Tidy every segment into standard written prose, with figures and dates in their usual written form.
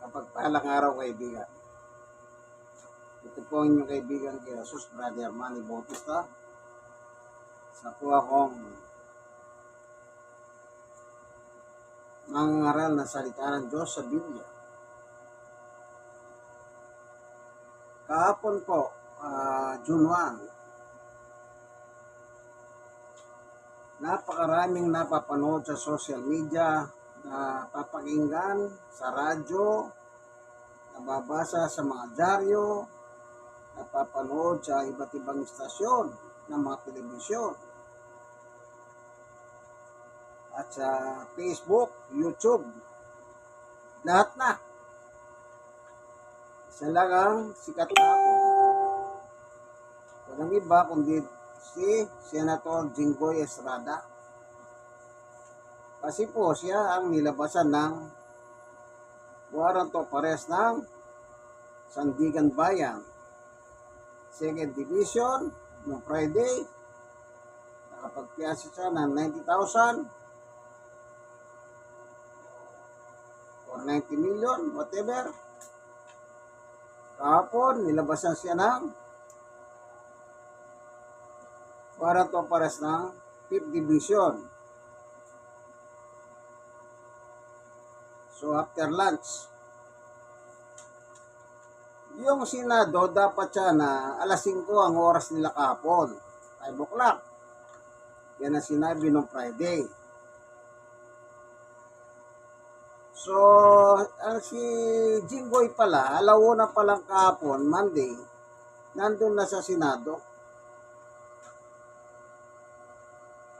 Kapagpalang araw, kaibigan. Ito po ang inyong kaibigan kay Jesus, Brother Manny Bautista. Sa po akong mangangaral na salita ng Diyos sa Biblia. Kahapon po, June 1, napakaraming napapanood sa social media, na papakinggan sa radyo, nababasa sa mga dyaryo, napapanood sa iba't ibang istasyon ng mga telebisyon, at sa Facebook, YouTube, lahat na. Isa lang ang sikat na ako. Walang iba kundi si Senator Jinggoy Estrada. Kasi po siya ang nilabasan ng warrant of arrest ng Sandigan Bayan, 2nd Division, noong Friday. Nakapagpiyasa siya ng 90,000 or 90 million, whatever. Kahapon, nilabasan siya ng warrant of arrest ng 5th Division. So after lunch, yung Senado dapat siya na alas 5 ang oras nila kahapon, 5 o'clock. Yan ang sinabi nung Friday. So, ang si Jinggoy pala, alauna pa lang kahapon, Monday, nandun na sa Senado.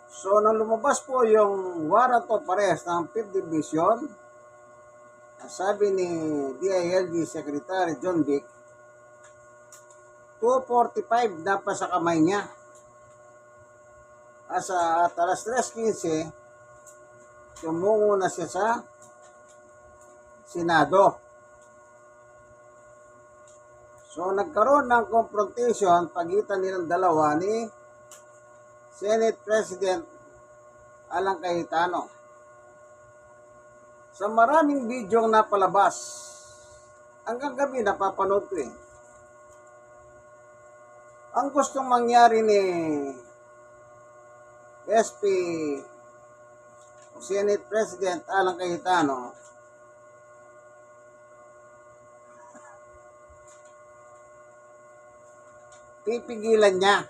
So, nang lumabas po yung warrant of arrest ng 5th Division, sabi ni DILG Secretary John Vic, 2:45 na pa sa kamay niya. At alas 3:15, tumungo na siya sa Senado. So, nagkaroon ng confrontation pagitan nilang dalawa ni Senate President Alan Cayetano. Sa maraming video napalabas, hanggang gabi napapanood ko eh. Ang gustong mangyari ni SP o Senate President Alan Cayetano, pipigilan niya.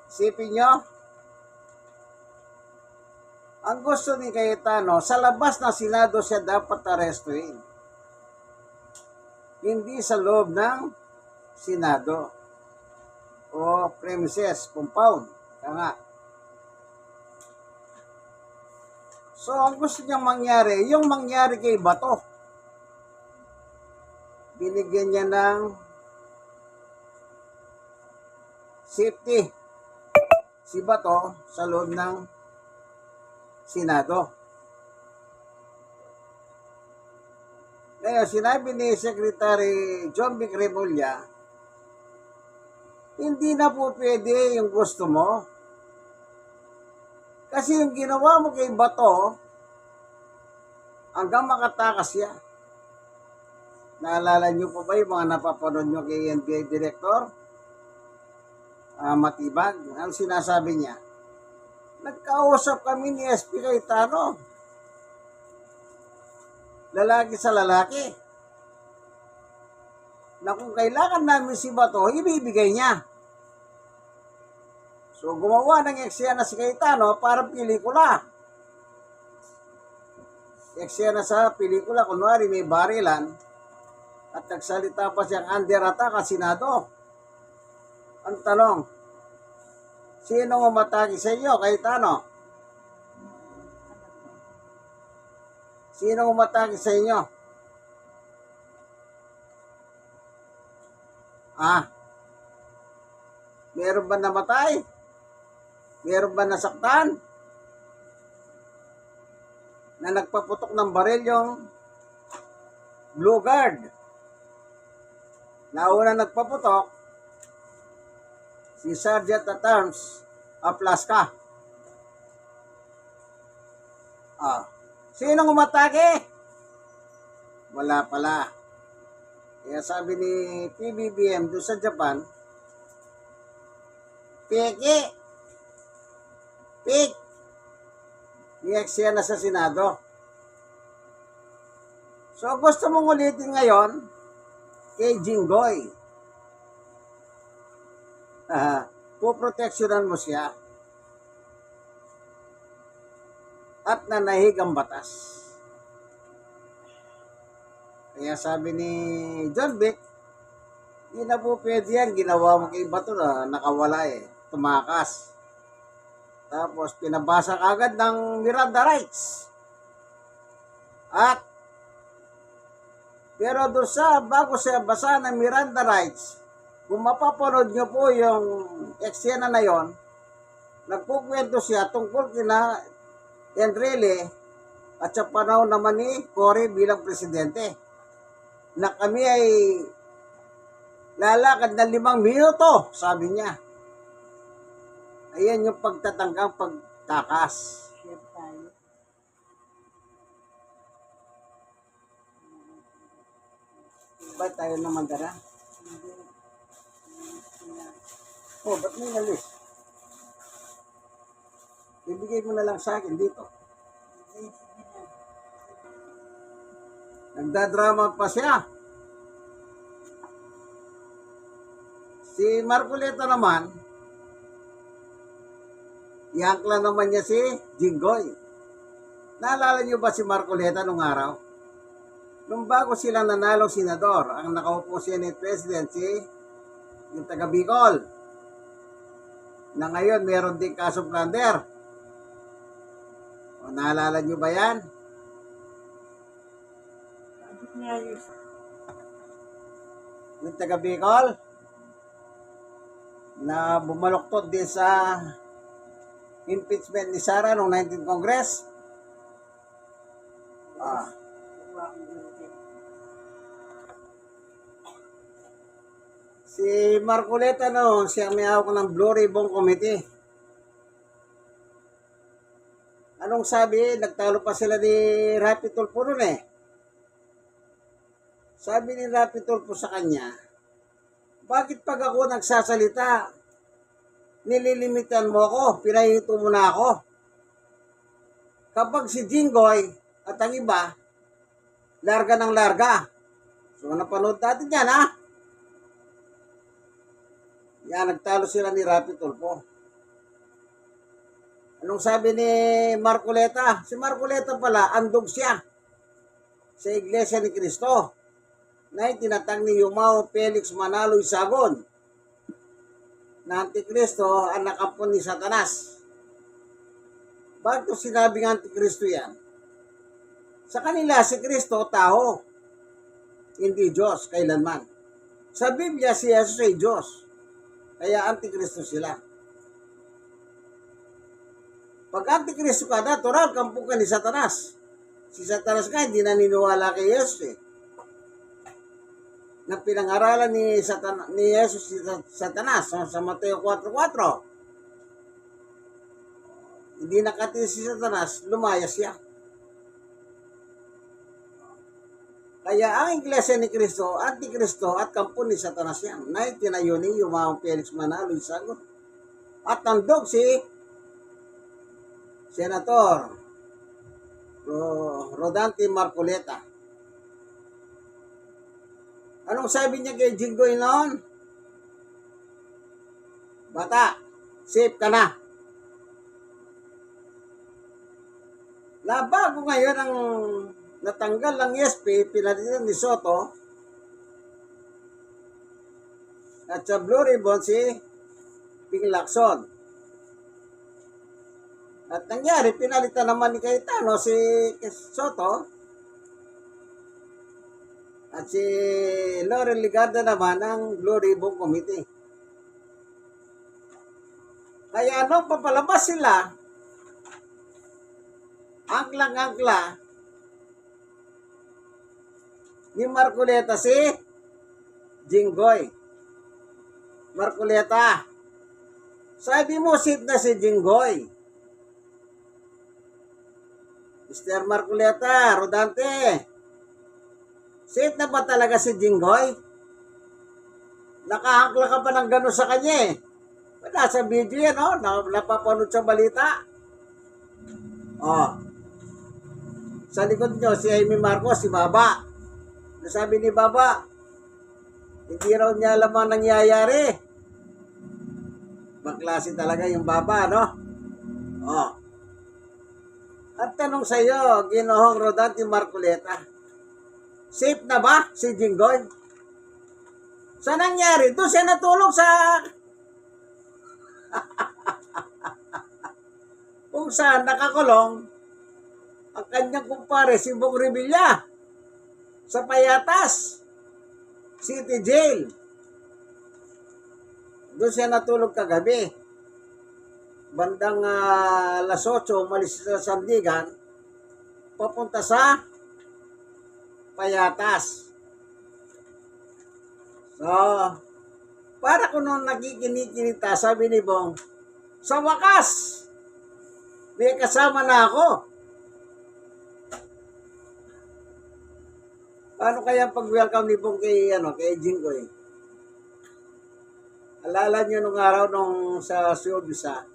Isipin nyo, ang gusto ni Cayetano, sa labas ng Senado siya dapat arestuhin. Hindi sa loob ng Senado o premises, compound. Kaya so, ang gusto niyang mangyari, yung mangyari kay Bato. Binigyan niya ng safety si Bato sa loob ng Senado. Ngayon, sinabi ni Secretary John Vic Remulla, hindi na po pwede yung gusto mo. Kasi yung ginawa mo kay Bato, hanggang makatakas siya. Naalala niyo po ba yung mga napapanood niyo kay NBI Director Matibag? Ang sinasabi niya, nagkausap kami ni SP Cayetano. Lalaki sa lalaki. Na kung kailangan namin si Bato, ibibigay niya. So, gumawa ng eksena si Cayetano para pelikula. Eksena sa pelikula, kunwari may barilan, at nagsalita pa siyang under attack at Senado. Ang tanong, sino umatake sa inyo, Cayetano? Sino umatake sa inyo? Meron ba namatay? Meron ba nasaktan? Na nagpaputok ng baril yung Blue Guard. Nauna nagpaputok si Sergeant at Arms Aplaska. Sinong umatake? Wala pala. Kaya sabi ni PBBM doon sa Japan, peke, fake, ni-eksena na sa Senado. So gusto mong ulitin ngayon kay Jinggoy. Puproteksyonan mo siya at nanahig ang batas. Kaya sabi ni John Vic, hindi na po pwede yan. Ginawa mo kay Bato na nakawala tumakas. Tapos pinabasa agad ng Miranda rights. At pero doon sa bago siya basa ng Miranda rights, kung mapapanood nyo po yung eksena na yon, nagkukwento siya tungkol kina Enrile at sa panahon naman ni Cory bilang presidente, na kami ay lalakad na 5 minuto, sabi niya. Ayan yung pagtatangkang pagtakas. Ba't tayo naman dara? Oh, ba't may nalis? Ibigay mo na lang sa akin dito. Nagdadrama pa siya. Si Marcoleta naman, iangkla naman niya si Jinggoy. Naalala niyo ba si Marcoleta nung araw? Nung bago sila nanalo senador, ang nakaupo Senate President si yung taga Bicol, na ngayon meron din kaso plunder. O, naalala niyo ba yan? Yung taga Bicol na bumaluktot din sa impeachment ni Sara noong 19th Congress. Si Marcoleta noon, siya may hawak ng Blue Ribbon Committee. Anong sabi? Nagtalo pa sila ni Rapi Tulfo noon Sabi ni Rapi Tulfo sa kanya, bakit pag ako nagsasalita, nililimitan mo ako, pinahito mo na ako? Kapag si Jinggoy at ang iba, larga ng larga. So napanood natin yan Yan, nagtalo sila ni Rapi Tulfo. Anong sabi ni Marcoleta? Si Marcoleta pala, andog siya sa Iglesia ni Cristo na itinatag ni Yumao Felix Manaloy Sagon na Antikristo ang nakampon ni Satanas. Bakit sinabing Antikristo yan? Sa kanila, si Kristo, tao, hindi Diyos, kailanman. Sa Biblia, si Jesus ay Diyos. Kaya Antikristo sila. Pag Antikristo ka, natural, kampung ka ni Satanas. Si Satanas ka, hindi naniniwala kay Jesus na pinangaralan ni Jesus si Satanas sa Mateo 4:4. Hindi nakati si Satanas, lumayas siya. Kaya ang Iglesia ni Cristo, Antikristo at kampon ni Satanas yan. Na itinayo ni Yumao Felix Manaloy Sagon. At tandog si Senator Rodante Marcoleta. Anong sabi niya kay Jinggoy noon? Bata, safe ka na. Bago ngayon ang natanggal ng ESP, pinalitan ni Soto, at sa Blue Ribbon si Ping Lacson. At nangyari, pinalitan naman ni Cayetano si Soto, at si Laurel Ligarda naman ang Blue Ribbon Committee. Kaya nung papalabas sila, angklang-angkla ni Marcoleta si Jinggoy. Marcoleta, sabi mo safe na si Jinggoy. Mr. Marcoleta, Rodante, safe na ba talaga si Jinggoy? Nakahangla ka ba ng gano'n sa kanya eh? Nasa video yan, oh. Napapanood sa balita. Oh. Sa likod nyo, si Amy Marcos, si Baba. Nasabi ni Baba, hindi raw niya alam ang nangyayari. Maklase talaga yung Baba, no? Oh. At tanong sa iyo, Ginoong Rodante Marcoleta, safe na ba si Jinggoy? Sa nangyari? Doon siya natulog sa kung saan nakakulong ang kanyang kumpare si Bong Revilla sa Payatas City Jail. Doon siya natulog kagabi. Bandang alas 8, umalis sa Sandigan, papunta sa Payatas. So, para ko nung nakikinig-kinita, sabi ni Bong, sa wakas, may kasama na ako. Paano kaya pag-welcome ni Bong kay Jinggoy? Alala niyo nung araw nung sa Siobisa,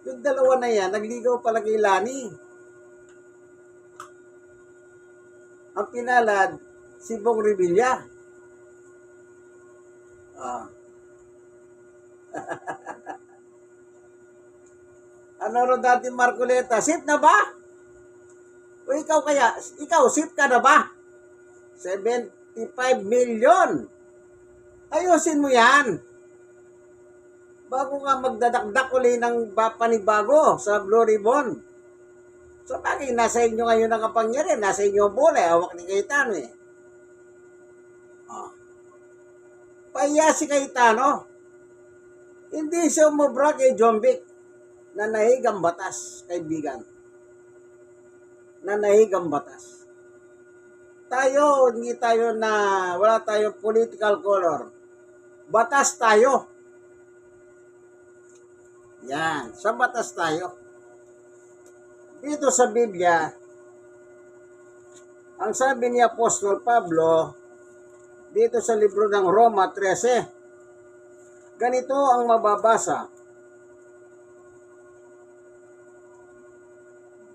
yung dalawa na yan, nagligaw pala kay Lani. Ang pinalad, si Bong Revilla. Ano Rodante Marcoleta, safe na ba? O ikaw safe ka na ba? 75 million. Ayusin mo yan. Bago ka magdadakdak uli ng panibago sa Blue Ribbon. So bagay, nasa inyo ngayon ang kapangyarihan, nasa inyo ang bola, hawak ni Cayetano eh. Pahiya si Cayetano. Hindi siya umubra kay John Vic. Nanahig ang batas, kaibigan. Nanahig ang batas. Tayo, hindi tayo wala tayong political color. Batas tayo. Yan, sa batas tayo. Dito sa Biblia, ang sabi ni Apostol Pablo, dito sa libro ng Roma 13, ganito ang mababasa.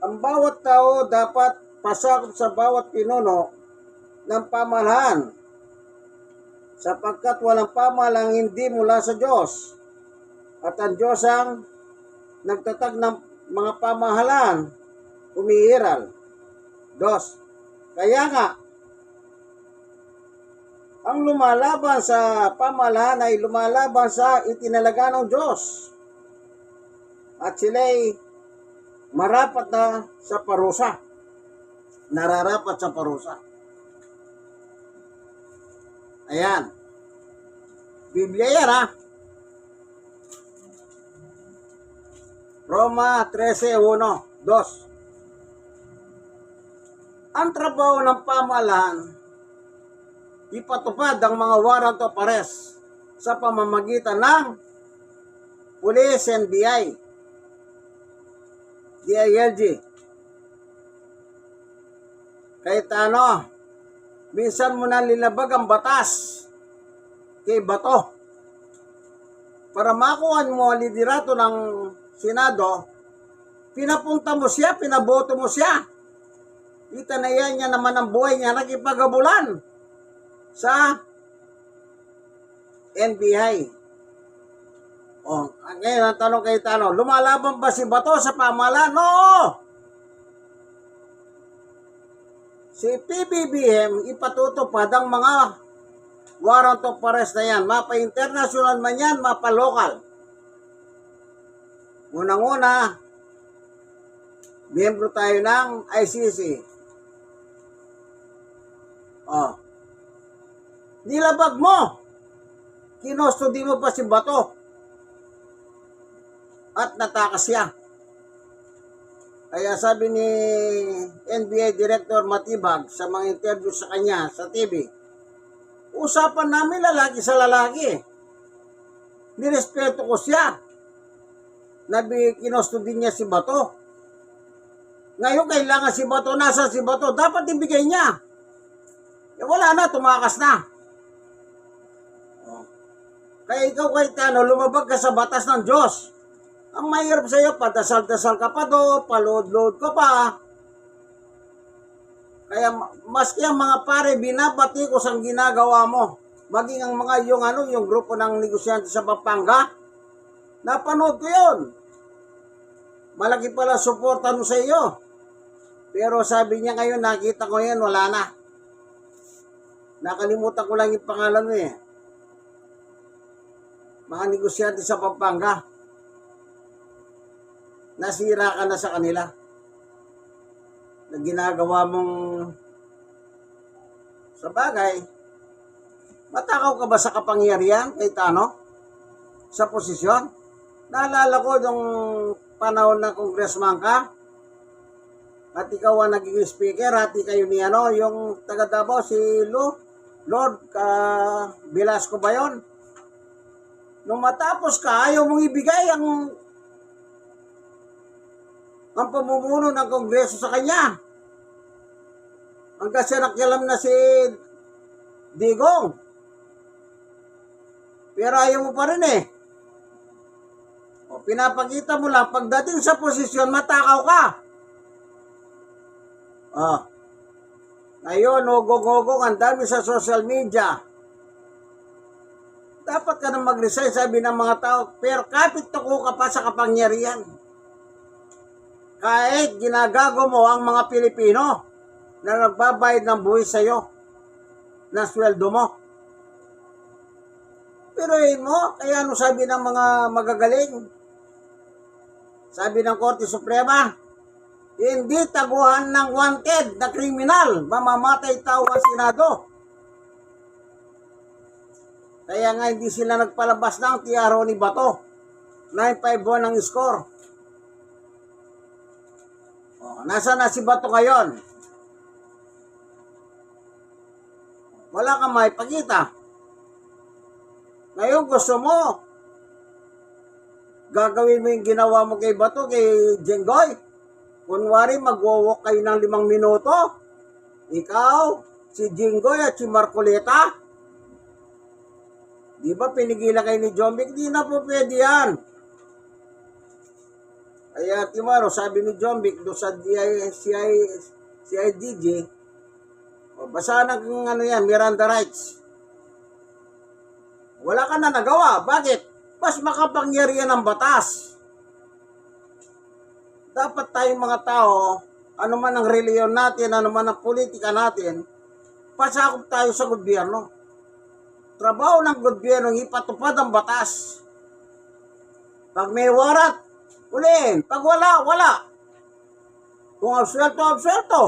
Ang bawat tao dapat pasakop sa bawat pinuno ng pamahalaan, sapagkat walang pamahalang hindi mula sa Diyos, at ang Diyos ang nagtatag ng mga pamahalaan, umiiral. 2. Kaya nga, ang lumalaban sa pamahalaan ay lumalaban sa itinalaga ng Diyos. At sila'y marapat na sa parusa. Nararapat sa parusa. Ayan. Biblia yan ha. Roma 13:1, 2. Ang trabaho ng pamahalaan, ipatupad ang mga warrant of arrest sa pamamagitan ng Police NBI, DILG. Cayetano, minsan mo na nilabag ang batas kay Bato para makuha mo ang liderato ng Senado. Pinapunta mo siya, pinaboto mo siya. Itanayan niya naman ang buhay niya, nagipagabulan sa NBI. O, ngayon ang tanong kay Tano, lumalaban ba si Bato sa pamahalaan? No! Si PBBM ipatutupad ang mga warrant of arrest na yan. Mapa-international man yan, mapa-local. Unang-una, miyembro tayo ng ICC. Oh. Nilabag mo. Kinustody mo pa si Bato. At natakas siya. Kaya sabi ni NBI Director Matibag sa mga interview sa kanya sa TV, usapan namin lalaki sa lalaki. Nirespeto ko siya. Kinustody niya si Bato. Ngayon kailangan si Bato, nasa si Bato, dapat ibigay niya. Eh, wala na, tumakas na. Kaya ikaw Cayetano, lumabag ka sa batas ng Diyos. Ang mahirap sa iyo, padasal-dasal ka pa do, paload-load ka pa. Kaya maski ang mga pare, binabati ko sa ginagawa mo. Maging ang mga yung grupo ng negosyante sa Pampanga, napanood ko yun. Malaki pala suporta mo sa iyo. Pero sabi niya ngayon, nakita ko yan, wala na. Nakalimutan ko lang yung pangalan mo eh. Mga negosyante sa Pampanga. Nasira ka na sa kanila. Na ginagawa mong sa bagay. Matakaw ka ba sa kapangyarihan, Cayetano? Sa posisyon? Naalala ko nung panahon na congressman ka, at ikaw ang naging speaker, hati kayo ni yung taga Davao, si Lord Velasco ba yun? Nung matapos ka, ayaw mong ibigay ang pamumuno ng kongreso sa kanya. Hanggang siya nakialam na si Digong. Pero ayaw mo pa rin eh. O, pinapakita mo lang, pagdating sa posisyon, matakaw ka. Ngayon, ugong-ugong, ang dami sa social media. Dapat ka na mag-resign, sabi ng mga tao, pero kapit tuko ka pa sa kapangyarihan. Kahit ginagago mo ang mga Pilipino na nagbabayad ng buwis sa'yo, na sweldo mo. Pero mo, kaya ano sabi ng mga magagaling? Sabi ng Korte Suprema, hindi taguhan ng wanted na kriminal, mamamatay tao ang Senado. Kaya nga hindi sila nagpalabas ng TRO ni Bato. 951 ang score. Nasa na si Bato ngayon? Wala kang maipakita. Ngayon gusto mo, gagawin mo yung ginawa mo kay Bato, kay Jenggoy. Kunwari, magwawalk kayo ng 5 minuto. Ikaw, si Jenggoy at si Marcoleta. Di ba pinigilan kayo ni Jombik? Di na po pwede yan. Kaya Timaro, sabi ni Jombik doon sa CIDG, basahan ng yan, Miranda rights. Wala ka na nagawa. Bakit? Mas makapangyarihan ang batas. Dapat tayong mga tao, ano man ang reliyon natin, ano man ang politika natin, pasakop tayo sa gobyerno. Trabaho ng gobyerno, ipatupad ang batas. Pag may warat, ulihin. Pag wala, wala. Kung absuelto, absuelto.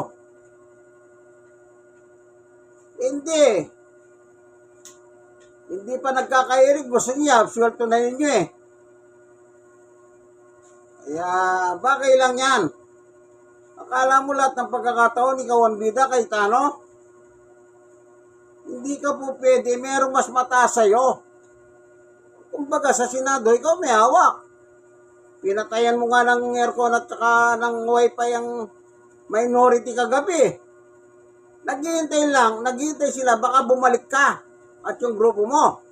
Hindi. Hindi pa nagkakairig. Gusto niya, absuelto na ninyo eh. Kaya, bagay lang yan. Akala mo lahat ng pagkakataon, ikaw ang bida, Cayetano? Hindi ka po pwede, merong mas mataas sa'yo. Kumbaga sa Senado, ikaw may hawak. Pinatayan mo nga ng aircon at saka ng wifi ang minority kagabi. Naghihintay sila, baka bumalik ka at yung grupo mo.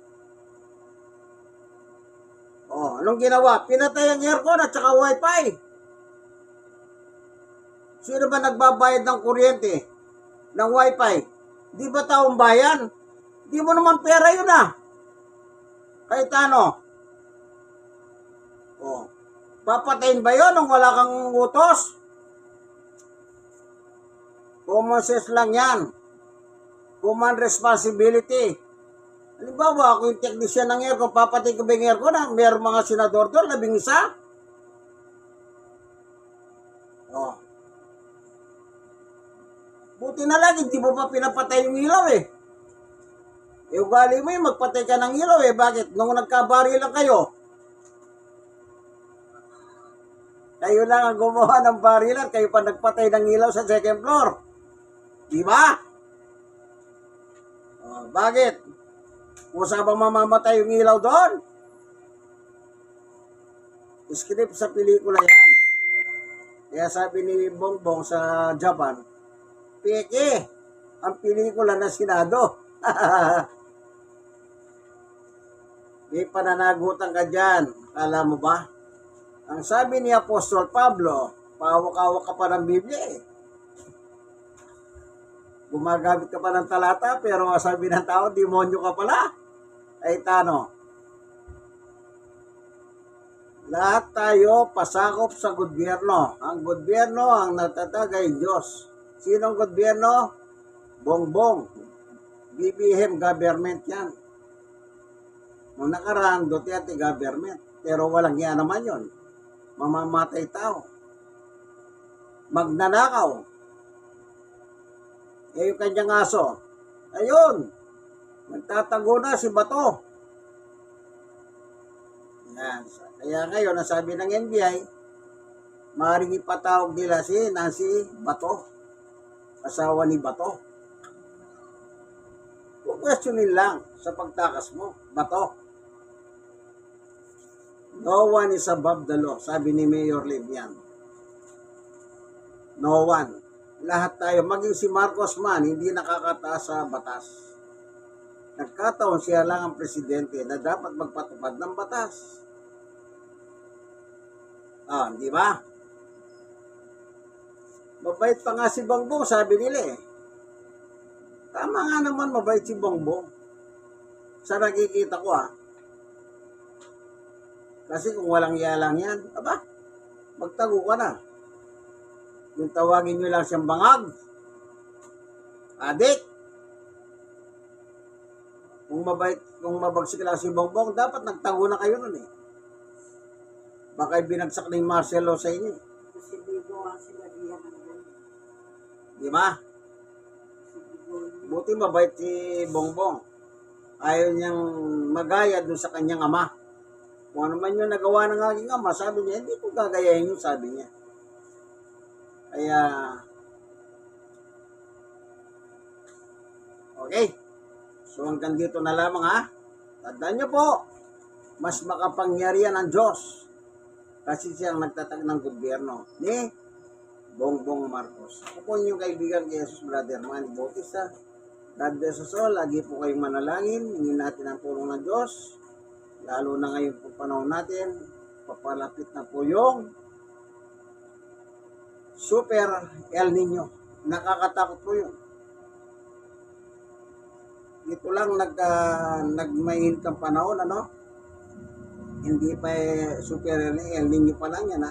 Anong ginawa? Pinatay ang aircon at saka wifi. Sino ba nagbabayad ng kuryente? Ng wifi? Di ba taong bayan? Di mo naman pera yun Cayetano. Papatayin ba yun nung wala kang utos? Common sense lang yan. Common responsibility. Halimbawa, ako yung technician ng aircon, papatay ko ba yung aircon mayroong mga senador doon, 11? Buti na lang, hindi mo pa pinapatay yung ilaw eh. Ugali mo yung magpatay ka ng ilaw eh. Bakit? Nung nagkabari lang kayo, kayo lang ang gumawa ng barilan, kayo pa nagpatay ng ilaw sa second floor. Diba? Bakit? Kung saan ba mamamatay yung ilaw doon? Script sa pelikula yan. Kaya sabi ni Bongbong sa Japan, peke ang pelikula ng Senado. May pananagutan ka dyan. Alam mo ba? Ang sabi ni Apostol Pablo, pahawak-hawak ka pa ng Biblia eh. Gumagamit ka pa ng talata, pero sabi ng tao, demonyo ka pala. Ay tano. Lahat tayo pasakop sa gobyerno. Ang gobyerno ang natatag ay Diyos. Sinong gobyerno? Bongbong. BBM government yan. Nung nakaraan, Duterte government. Pero walang yan naman yun. Mamamatay tao. Magnanakaw. Eh yung kanyang aso. Ayun. Nagtatago na si Bato. Yan. Kaya ngayon, ang sabi ng NBI, maaaring ipatawag nila si Nancy Bato. Asawa ni Bato. Questionin lang sa pagtakas mo. Bato. No one is above the law, sabi ni Mayor Livian. No one. Lahat tayo, maging si Marcos man, hindi nakakataas sa batas. Nagkataon siya lang ang presidente na dapat magpatupad ng batas. Di ba? Mabait pa nga si Bongbong, sabi nila eh. Tama nga naman, mabait si Bongbong. Sa nakikita ko Kasi kung walang yalang yan, magtago ka na. Yung tawagin nyo lang siyang bangag. Adik. Kung mabagsik lang si Bongbong, dapat nagtago na kayo nun eh. Baka binagsak ni Marcelo sa inyo. Kasi bigo ang sila diyan hanggang. Di ba? Buti mabait si Bongbong. Ayaw niyang magaya dun sa kanyang ama. Kung ano man yung nagawa ng aking ama, sabi niya, hindi ko gagayahin yun, sabi niya. Kaya, okay. So hanggang dito na lamang Tandaan niyo po, mas makapangyarihan ang Diyos. Kasi siyang nagtatag ng gobyerno ni Bongbong Marcos. Ako po inyong kaibigan kay Jesus Brother Manny Bautista. God bless us all. Lagi po kayong manalangin. Hingin natin ang tulong ng Diyos. Lalo na ngayon po panahon natin, papalapit na po yung Super El Nino. Nakakatakot po yun. Dito lang nagmainit ang panahon, Hindi pa Super El Nino pa lang yan,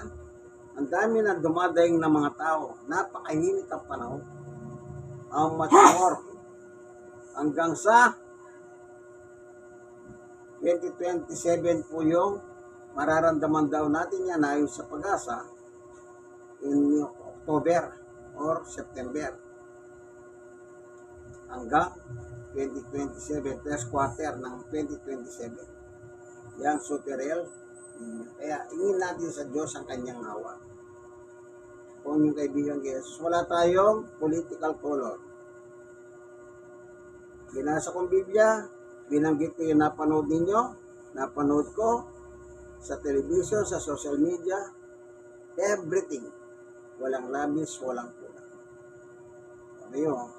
Ang dami na dumadaing na mga tao. Napakainit ang panahon. Ang mature. Hanggang sa 2027 po yung mararamdaman daw natin yan ayon sa Pag-asa in October or September hanggang 2027, first quarter ng 2027. Yan Super El Nino. Kaya tingin natin sa Diyos ang kanyang awa. Kung yung kaibigan Jesus, wala tayong political color. Binasa kong Biblia, binanggit ko yung napanood ninyo, napanood ko sa television, sa social media, everything. Walang labis, walang kulang. Ano yun?